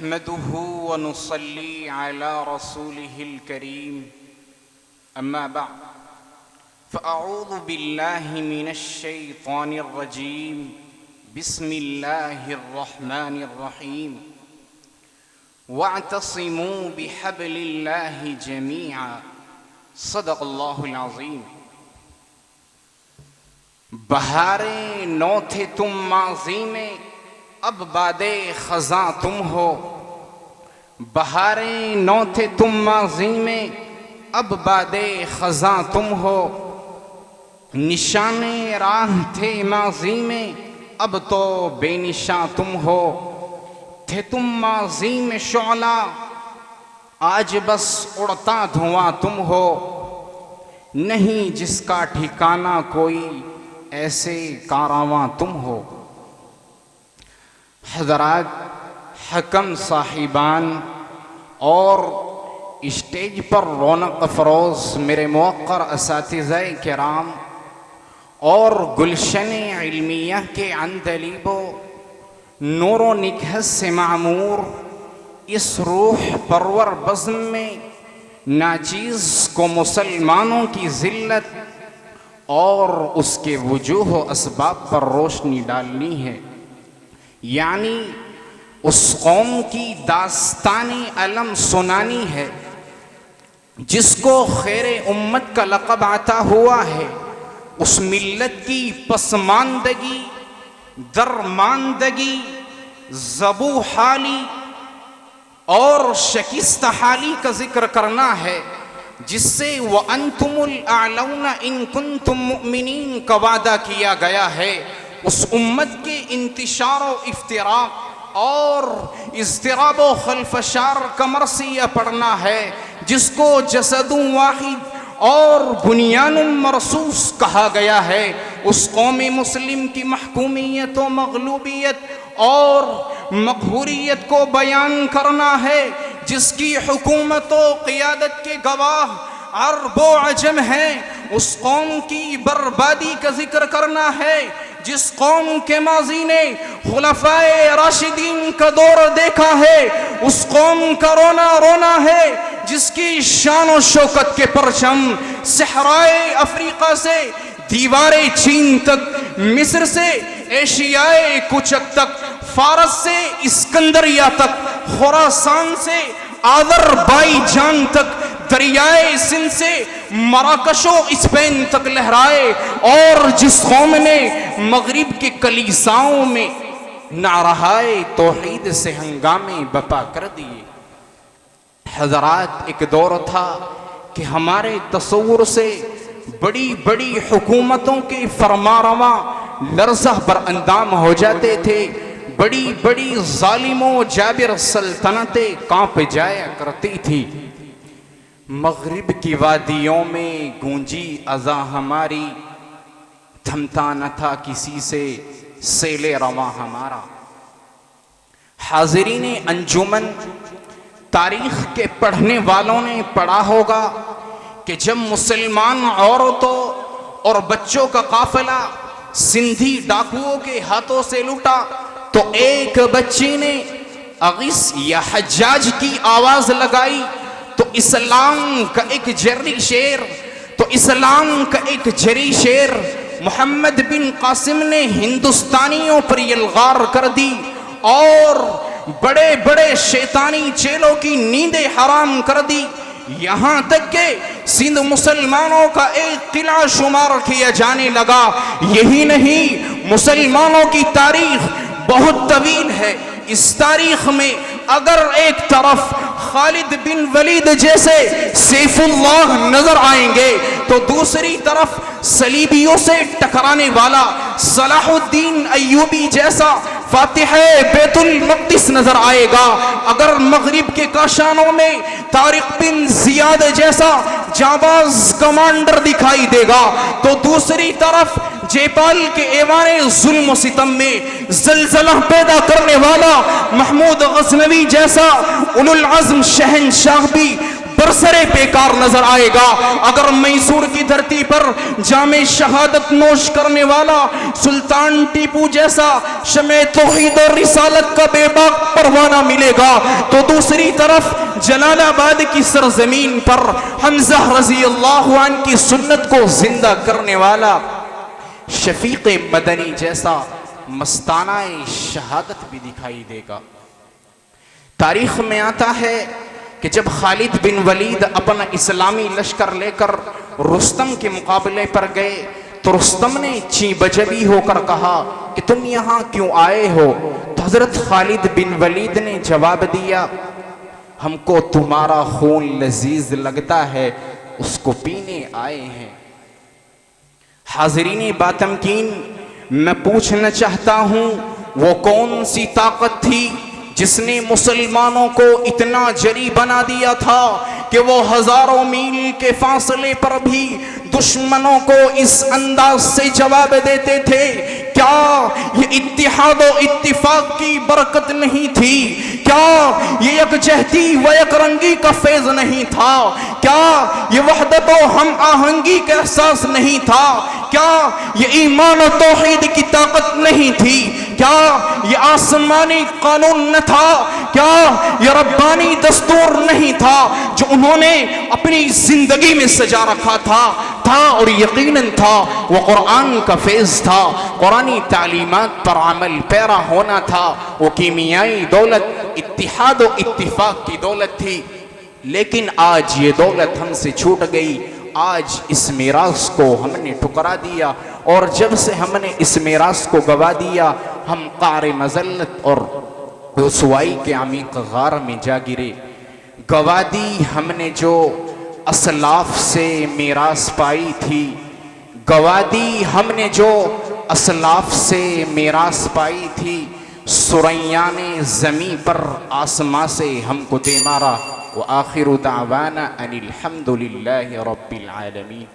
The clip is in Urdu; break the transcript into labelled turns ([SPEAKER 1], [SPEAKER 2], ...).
[SPEAKER 1] نحمده ونصلي على رسوله الكريم أما بعد فأعوذ بالله من الشيطان الرجيم بسم الله الرحمن الرحيم واعتصموا بحبل الله جميعا صدق الله العظيم۔ بہاریں نو تھے تم ماضی میں، اب باد خزاں تم ہو۔ بہاریں نو تھے تم ماضی میں، اب باد خزاں تم ہو۔ نشان راہ تھے ماضی میں، اب تو بے نشاں تم ہو۔ تھے تم ماضی میں شعلہ، آج بس اڑتا دھواں تم ہو۔ نہیں جس کا ٹھکانہ کوئی، ایسے کارواں تم ہو۔ حضرات، حکم صاحبان اور اسٹیج پر رونق افروز میرے موقر اساتذہ کرام اور گلشن علمیہ کے عندلیب و نور و نکہت سے معمور اس روح پرور بزم میں ناچیز کو مسلمانوں کی ذلت اور اس کے وجوہ و اسباب پر روشنی ڈالنی ہے، یعنی اس قوم کی داستان علم سنانی ہے جس کو خیر امت کا لقب عطا ہوا ہے۔ اس ملت کی پسماندگی، درماندگی، زبو حالی اور شکست حالی کا ذکر کرنا ہے، جس سے وَأَنْتُمُ الْأَعْلَوْنَ إِن كُنْتُم مُؤْمِنِينَ کا وعدہ کیا گیا ہے۔ اس امت کے انتشار و افتراق اور اضطراب و خلفشار کا مرثیہ پڑھنا ہے، جس کو جسد واحد اور بنیان مرصوص کہا گیا ہے۔ اس قوم مسلم کی محکومیت و مغلوبیت اور مقہوریت کو بیان کرنا ہے، جس کی حکومت و قیادت کے گواہ عرب و عجم ہیں۔ اس قوم کی بربادی کا ذکر کرنا ہے، جس قوم کے ماضی نے خلفائے راشدین کا دور دیکھا ہے۔ اس قوم کا رونا رونا ہے، جس کی شان و شوکت کے پرچم صحرائے افریقہ سے دیوار چین تک، مصر سے ایشیائے کوچک تک، فارس سے اسکندریہ تک، خراسان سے آذربائیجان تک، دریائے سندھ سے مراکش و اسپین تک لہرائے، اور جس قوم نے مغرب کے کلیساؤں میں نعرہائے توحید سے ہنگامے بپا کر دیے۔ حضرات، ایک دور تھا کہ ہمارے تصور سے بڑی بڑی حکومتوں کے فرمانروا لرزہ بر اندام ہو جاتے تھے، بڑی بڑی ظالم و جابر سلطنتیں کانپ جایا کرتی تھی۔ مغرب کی وادیوں میں گونجی اذاں ہماری، تھمتا نہ تھا کسی سے سیل رواں ہمارا۔ حاضرین انجمن، تاریخ کے پڑھنے والوں نے پڑھا ہوگا کہ جب مسلمان عورتوں اور بچوں کا قافلہ سندھی ڈاکوؤں کے ہاتھوں سے لوٹا تو ایک بچی نے اغیث یا حجاج کی آواز لگائی، تو اسلام کا ایک جری شیر محمد بن قاسم نے ہندوستانیوں پر یلغار کر دی اور بڑے بڑے شیطانی چیلوں کی نیندیں حرام کر دی، یہاں تک کہ سندھ مسلمانوں کا ایک قلعہ شمار کیا جانے لگا۔ یہی نہیں، مسلمانوں کی تاریخ بہت طویل ہے۔ اس تاریخ میں اگر ایک طرف خالد بن ولید جیسے سیف اللہ نظر آئیں گے تو دوسری طرف صلیبیوں سے ٹکرانے والا صلاح الدین ایوبی جیسا فاتح بیت المقدس نظر آئے گا۔ اگر مغرب کے کاشانوں میں طارق بن زیاد جیسا جانباز کمانڈر دکھائی دے گا تو دوسری طرف جیپال کے ایوان ظلم و ستم میں زلزلہ پیدا کرنے والا محمود غزنوی جیسا اولو العزم شہنشاہ بھی برسرے بیکار نظر آئے گا۔ اگر میسور کی دھرتی پر جام شہادت نوش کرنے والا سلطان ٹیپو جیسا شمع توحید اور رسالت کا بے باک پروانہ ملے گا، تو دوسری طرف جلال آباد کی سرزمین پر حمزہ رضی اللہ عنہ کی سنت کو زندہ کرنے والا شفیق مدنی جیسا مستانہ شہادت بھی دکھائی دے گا۔ تاریخ میں آتا ہے کہ جب خالد بن ولید اپنا اسلامی لشکر لے کر رستم کے مقابلے پر گئے تو رستم نے چیں بجبی ہو کر کہا کہ تم یہاں کیوں آئے ہو؟ تو حضرت خالد بن ولید نے جواب دیا، ہم کو تمہارا خون لذیذ لگتا ہے، اس کو پینے آئے ہیں۔ حاضرین باتمکین، میں پوچھنا چاہتا ہوں وہ کون سی طاقت تھی جس نے مسلمانوں کو اتنا جری بنا دیا تھا کہ وہ ہزاروں میل کے فاصلے پر بھی دشمنوں کو اس انداز سے جواب دیتے تھے؟ کیا یہ اتحاد و اتفاق کی برکت نہیں تھی؟ کیا یہ یکجہتی و یکرنگی کا فیض نہیں تھا؟ کیا یہ وحدت و ہم آہنگی کا احساس نہیں تھا؟ کیا یہ ایمان و توحید کی طاقت نہیں تھی؟ کیا یہ آسمانی قانون نہ تھا؟ کیا یہ ربانی دستور نہیں تھا جو انہوں نے اپنی زندگی میں سجا رکھا تھا اور یقیناً تھا وہ قرآن کا فیض تھا، قرآنی تعلیمات پر عمل پیرا ہونا تھا، وہ کیمیائی دولت اتحاد و اتفاق کی دولت تھی۔ لیکن آج یہ دولت ہم سے چھوٹ گئی، آج اس میراث کو ہم نے ٹکرا دیا، اور جب سے ہم نے اس میراث کو گوا دیا ہم قعر مذلت اور رسوائی کے عمیق غار میں جا گرے۔ گوا دی ہم نے جو اسلاف سے میراث پائی تھی، گوا دی ہم نے جو اسلاف سے میراث پائی تھی، سریان زمیں پر آسماں سے ہم کو دے مارا۔ وآخر دعوانا ان الحمد للہ رب العالمین۔